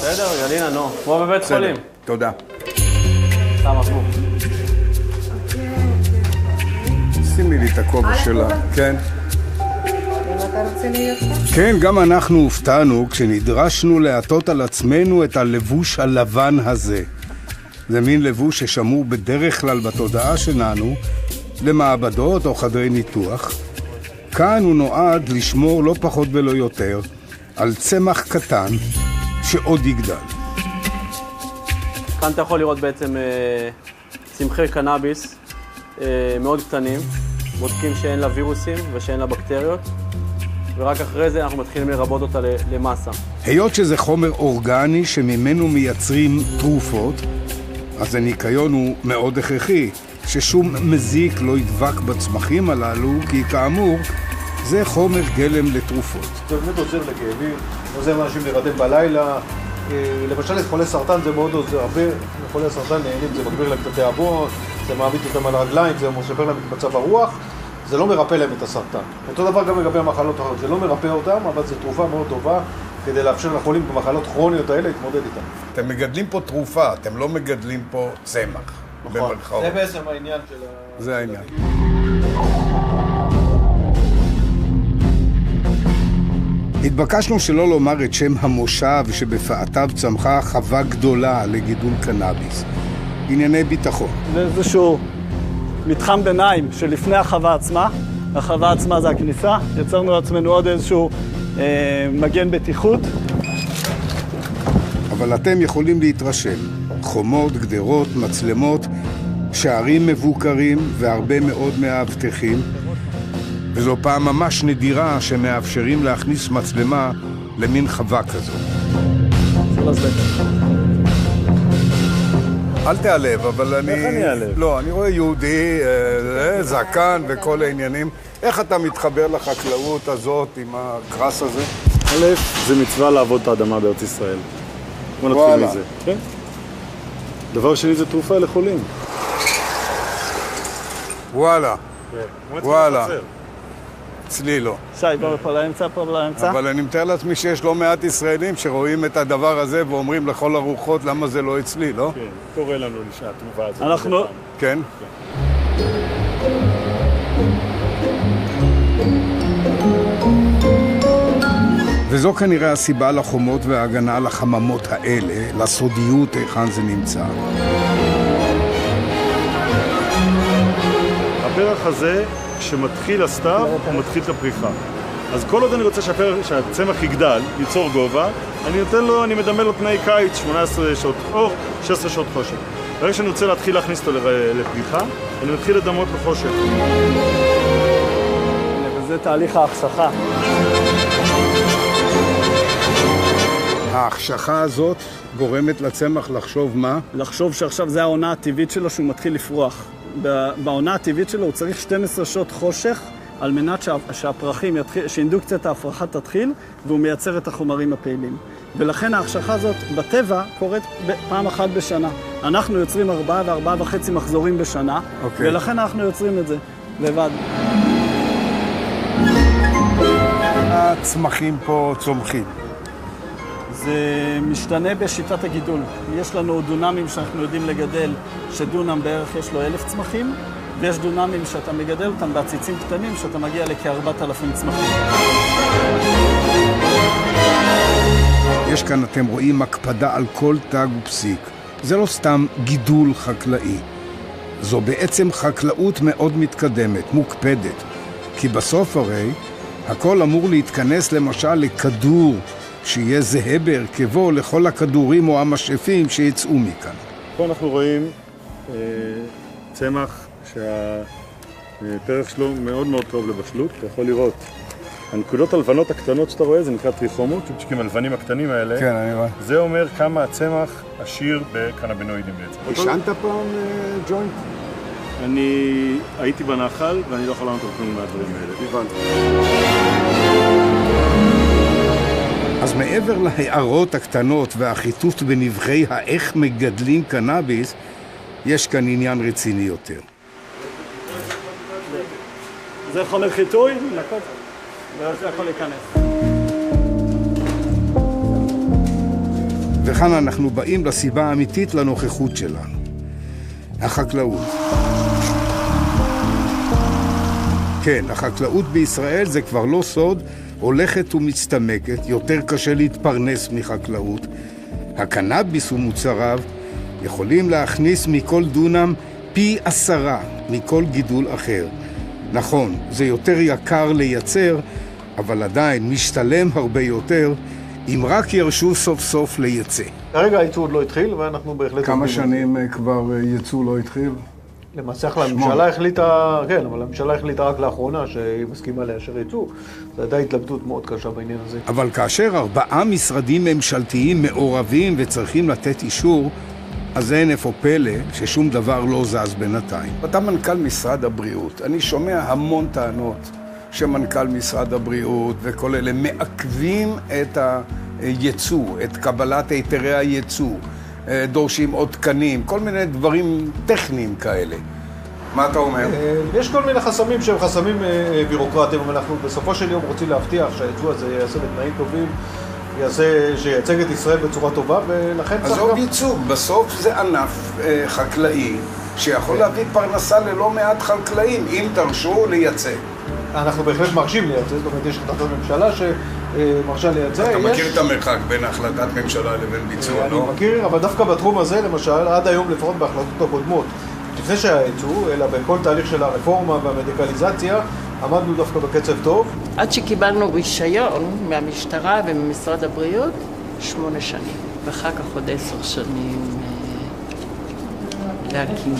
בסדר, גלינה, נו. כמו בבית חולים. תודה. סתם עפו. שימי לי את הכובע שלה. כן. אתה רוצה להיות פה? כן, גם אנחנו הופתענו כשנדרשנו להטות על עצמנו את הלבוש הלבן הזה. זה מין לבוש ששמור בדרך כלל בתודעה שלנו למעבדות או חדרי ניתוח. כאן הוא נועד לשמור לא פחות ולא יותר על צמח קטן שעוד יגדל. כאן אתה יכול לראות בעצם צמחי קנאביס מאוד קטנים. בודקים שאין לה וירוסים ושאין לה בקטריות. ורק אחרי זה אנחנו מתחילים לרבות אותה למסה. היות שזה חומר אורגני שממנו מייצרים תרופות, אז הניקיון הוא מאוד הכרחי, ששום מזיק לא ידבק בצמחים הללו, כי כאמור, זה חומר גלם לתרופות. זה באמת עוזר לכאבים, עוזר לאנשים להירדם בלילה. למשל, חולי סרטן זה מאוד עוזר, הרבה חולי סרטן נהנים, זה מגביר להם את התיאבון, זה מעמיד אותם על הרגליים, זה משפר להם את מצב הרוח, זה לא מרפא להם את הסרטן. אותו דבר גם לגבי המחלות אחרות, זה לא מרפא אותם, אבל זו תרופה מאוד טובה כדי לאפשר לחולים במחלות כרוניות האלה להתמודד איתן. אתם מגדלים פה תרופה, אתם לא מגדלים פה צמח. נכון, זה בעצם העניין של זה העניין. התבקשנו שלא לומר את שם המושב שבפאתיו צמחה חווה גדולה לגידול קנאביס. ענייני ביטחון. זה איזשהו מתחם ביניים שלפני החווה עצמה. החווה עצמה זה הכניסה. יצרנו לעצמנו עוד איזשהו מגן בטיחות. אבל אתם יכולים להתרשם. חומות, גדרות, מצלמות, שערים מבוקרים והרבה מאוד מאבטחים. וזו פעם ממש נדירה שמאפשרים להכניס מצלמה למין חווה כזו. אל תעלב, אבל אני... איך אני אעלב? לא, אני רואה יהודי, זקן וכל העניינים. איך אתה מתחבר לחקלאות הזאת עם הגרס הזה? א', זה מצווה לעבוד את האדמה בארץ ישראל. בוא נתחיל מזה. כן? דבר שני זה תרופה לחולים. וואלה. וואלה. אצלי לא. שי, בוא פה לאמצע, פה לאמצע. אבל אני מתאר לעצמי שיש לא מעט ישראלים שרואים את הדבר הזה ואומרים לכל הרוחות למה זה לא אצלי, לא? כן, קורא לנו שהתרופה הזאת. אנחנו... כן? וזו כנראה הסיבה לחומות וההגנה על החממות האלה, לסודיות היכן זה נמצא. הפרח הזה, כשמתחיל הסתיו, הוא מתחיל את הפריחה. אז כל עוד אני רוצה שהצמח יגדל, ייצור גובה, אני נותן לו, אני מדמה לו תנאי קיץ, 18 שעות אור, 16 שעות חושך. ברגע שאני רוצה להתחיל להכניס אותו לפריחה, אני מתחיל לדמות לחושך. וזה תהליך ההחשכה. ההחשכה הזאת גורמת לצמח לחשוב מה? לחשוב שעכשיו זה העונה הטבעית שלו שהוא מתחיל לפרוח. בעונה הטבעית שלו הוא צריך 12 שעות חושך על מנת שהפרחים שאינדוקציית ההפרחה תתחיל והוא מייצר את החומרים הפעילים. ולכן ההחשכה הזאת בטבע קורית פעם אחת בשנה. אנחנו יוצרים 4 ו4.5 מחזורים בשנה, ולכן אנחנו יוצרים את זה לבד. הצמחים פה צומחים. זה משתנה בשיטת הגידול. יש לנו דונמים שאנחנו יודעים לגדל, שדונם בערך יש לו 1,000 צמחים, ויש דונמים שאתה מגדל אותם בעציצים קטנים, שאתה מגיע לכ-4,000 צמחים. יש כאן, אתם רואים, הקפדה על כל תג ופסיק. זה לא סתם גידול חקלאי. זו בעצם חקלאות מאוד מתקדמת, מוקפדת. כי בסוף הרי, הכל אמור להתכנס למשל לכדור, שיהיה זהה בהרכבו לכל הכדורים או המשאפים שיצאו מכאן. פה אנחנו רואים צמח שהפרח שלו מאוד מאוד טוב לבשלות. אתה יכול לראות, הנקודות הלבנות הקטנות שאתה רואה, זה נקרא טריכומות, צ'ופצ'יקים הלבנים הקטנים האלה. כן, אני רואה. זה אומר כמה הצמח עשיר בקנבינואידים בעצם. השנת פעם ג'וינט? אני הייתי בנחל ואני לא יכול לענות על כלום מהדברים האלה. הבנתי. אז מעבר להערות הקטנות והחיתות בנבחי האיך מגדלים קנאביס, יש כאן עניין רציני יותר. זה חומר חיטוי, נקות, וזה יכול להיכנס. וכאן אנחנו באים לסיבה האמיתית לנוכחות שלנו. החקלאות. כן, החקלאות בישראל זה כבר לא סוד, הולכת ומצטמקת, יותר קשה להתפרנס מחקלאות. הקנאביס ומוצריו יכולים להכניס מכל דונם פי 10 מכל גידול אחר. נכון, זה יותר יקר לייצר, אבל עדיין משתלם הרבה יותר, אם רק ירשו סוף סוף לייצא. כרגע הייצוא עוד לא התחיל, ואנחנו בהחלט... כמה שנים כבר ייצוא לא התחיל? למעשה הממשלה החליטה, כן, אבל הממשלה החליטה רק לאחרונה שהיא מסכימה לאשר ייצוא. זו הייתה התלבטות מאוד קשה בעניין הזה. אבל כאשר 4 משרדים ממשלתיים מעורבים וצריכים לתת אישור, אז אין איפה פלא ששום דבר לא זז בינתיים. אתה מנכ"ל משרד הבריאות. אני שומע המון טענות שמנכ"ל משרד הבריאות וכל אלה מעכבים את הייצוא, את קבלת היתרי הייצוא, דורשים עוד תקנים, כל מיני דברים טכניים כאלה. מה אתה אומר? יש כל מיני חסמים שהם חסמים בירוקרטיים, אבל אנחנו בסופו של יום רוצים להבטיח שהייצוא הזה יעשה בתנאים טובים, שייצג את ישראל בצורה טובה, ולכן צריך גם... אז ייצוג, בסוף זה ענף חקלאי שיכול להביא פרנסה ללא מעט חקלאים, אם תרשו לייצא. אנחנו בהחלט מרשים לייצא, זאת אומרת, יש החלטת ממשלה שמרשה לייצא. אתה מכיר את המרחק בין החלטת ממשלה לבין ביצוע, לא? אני מכיר, אבל דווקא בתחום הזה, למשל, עד היום לפחות בהחלטות הקודמות, לפני שהיה ייצוא, אלא בכל תהליך של הרפורמה והמדיקליזציה, עמדנו דווקא בקצב טוב. עד שקיבלנו רישיון מהמשטרה וממשרד הבריאות, 8 שנים. ואחר כך עוד 10 שנים להקים.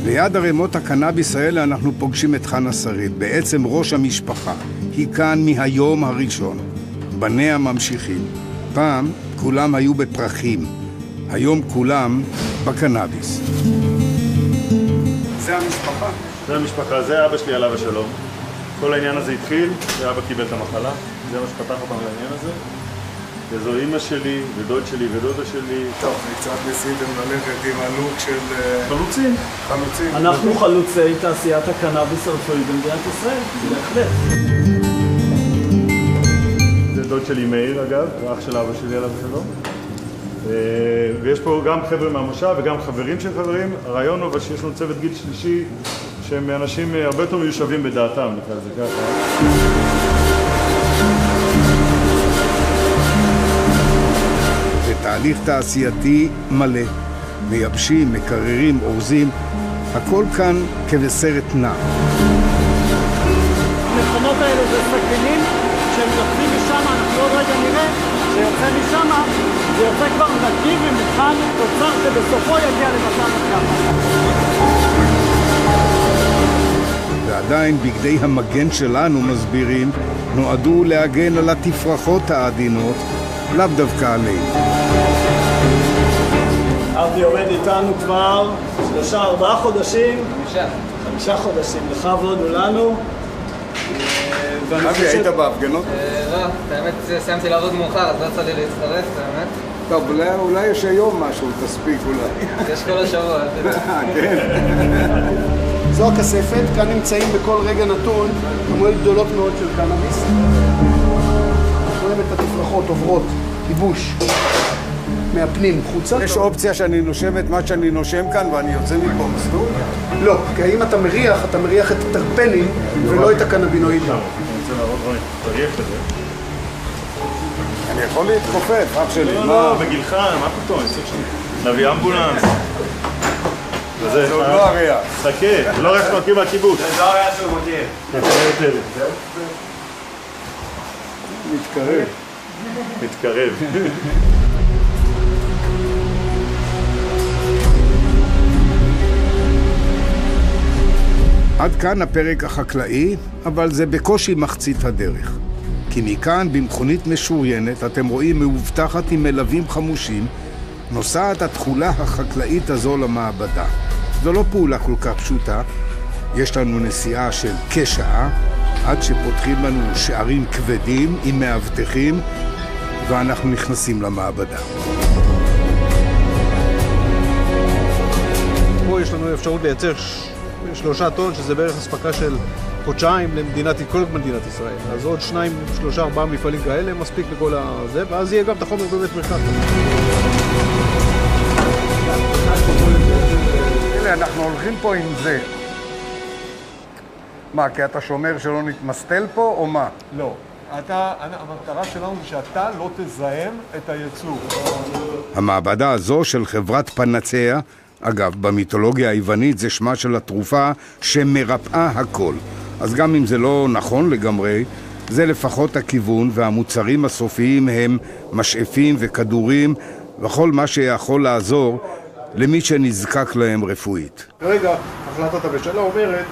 ליד ערימות הקנאביס האלה אנחנו פוגשים את חנה שריד, בעצם ראש המשפחה. היא כאן מהיום הראשון. בניה ממשיכים. פעם כולם היו בפרחים, היום כולם בקנאביס. זה המשפחה? זה המשפחה, זה אבא שלי עליו השלום. כל העניין הזה התחיל, ואבא קיבל את המחלה. זה מה שפתח אותם לעניין הזה. וזו אמא שלי, ודוד שלי, ודודה שלי. טוב, קצת ניסיתם ללכת עם הלוק של... חלוצים. חלוצים. אנחנו חלוצי תעשיית הקנאביס הרפואי במדינת ישראל, בהחלט. זה דוד שלי מאיר, אגב, אח של אבא שלי עליו השלום. ויש פה גם חבר'ה מהמושב וגם חברים של חברים. הרעיון הוא שיש לנו צוות גיל שלישי שהם אנשים הרבה יותר מיושבים בדעתם, נקרא לזה ככה. תהליך תעשייתי מלא, מייבשים, מקררים, אורזים, הכל כאן כבסרט נע. המכונות האלה זה סכינים שהם יוצאים משם, אנחנו עוד רגע נראה שיוצא משם, זה יוצא כבר נקי ומוכן, תוצר שבסופו יגיע לבשר הקרב. ועדיין בגדי המגן שלנו מסבירים, נועדו להגן על התפרחות העדינות, לאו דווקא עלינו. אבי עומד איתנו כבר 3-4 חודשים. 5 חודשים, לך ועוד ולנו. אבי, היית בהפגנות? לא, האמת סיימתי לעבוד מאוחר, אז לא יצא לי להצטרף, האמת. טוב, אולי יש היום משהו, תספיק אולי. יש כל השבוע. כן. זו הכספת, כאן נמצאים בכל רגע נתון כמויות גדולות מאוד של קנאביס. רואים את התפרחות עוברות, ייבוש מהפנים חוצה. יש אופציה שאני נושם את מה שאני נושם כאן ואני יוצא מפה מסלול? לא, כי אם אתה מריח את הטרפנים ולא את הקנבינואידים. אני רוצה להראות דברים, תריח את זה. אני יכול להתכופף, אח שלי. לא, בגילך, מה פתאום? נביא אמבולנס. זה עוד לא הריח. חכה, זה לא רק שמכיר מהקיבוץ. זה לא הריח שהוא מכיר. מתקרב. מתקרב. עד כאן הפרק החקלאי, אבל זה בקושי מחצית הדרך. כי מכאן במכונית משוריינת אתם רואים מאובטחת עם מלווים חמושים, נוסעת התכולה החקלאית הזו למעבדה. זו לא פעולה כל כך פשוטה, יש לנו נסיעה של כשעה, עד שפותחים לנו שערים כבדים עם מאבטחים, ואנחנו נכנסים למעבדה. פה יש לנו אפשרות לייצר 3 טון, שזה בערך אספקה של חודשיים כל מדינת ישראל. אז עוד 2, 3, 4 מפעלים כאלה מספיק לכל הזה, ואז יהיה גם את החומר בבית מרקחת. הנה, אנחנו הולכים פה עם זה. מה, כי אתה שומר שלא נתמסטל פה, או מה? לא. המטרה שלנו זה שאתה לא תזהם את הייצור. המעבדה הזו של חברת פנציה, אגב, במיתולוגיה היוונית זה שמה של התרופה שמרפאה הכל. אז גם אם זה לא נכון לגמרי, זה לפחות הכיוון, והמוצרים הסופיים הם משאפים וכדורים וכל מה שיכול לעזור למי שנזקק להם רפואית. כרגע החלטת הממשלה אומרת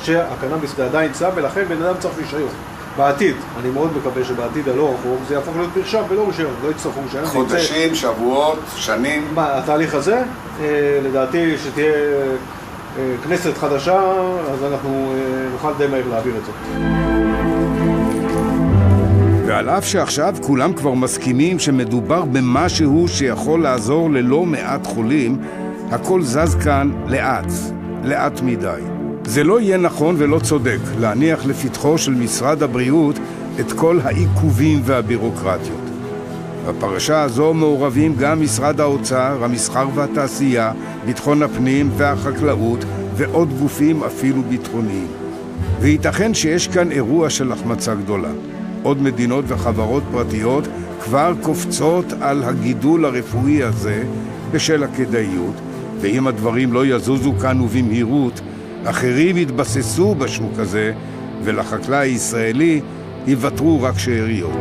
שהקנאביס זה עדיין צו, ולכן בן אדם צריך רישיון. בעתיד, אני מאוד מקווה שבעתיד הלא רחוק זה יהפוך להיות מרשם ולא רישיון, לא יצטרכו רישיון. חודשים, שבועות, שנים. התהליך הזה, לדעתי שתהיה כנסת חדשה, אז אנחנו נוכל די מהר להעביר את זה. ועל אף שעכשיו כולם כבר מסכימים שמדובר במשהו שיכול לעזור ללא מעט חולים, הכל זז כאן לאט מדי. זה לא יהיה נכון ולא צודק להניח לפתחו של משרד הבריאות את כל העיכובים והבירוקרטיות. בפרשה הזו מעורבים גם משרד האוצר, המסחר והתעשייה, ביטחון הפנים והחקלאות ועוד גופים אפילו ביטחוניים. וייתכן שיש כאן אירוע של החמצה גדולה. עוד מדינות וחברות פרטיות כבר קופצות על הגידול הרפואי הזה בשל הכדאיות, ואם הדברים לא יזוזו כאן ובמהירות, אחרים יתבססו בשוק הזה, ולחקלאי הישראלי יוותרו רק שאריות.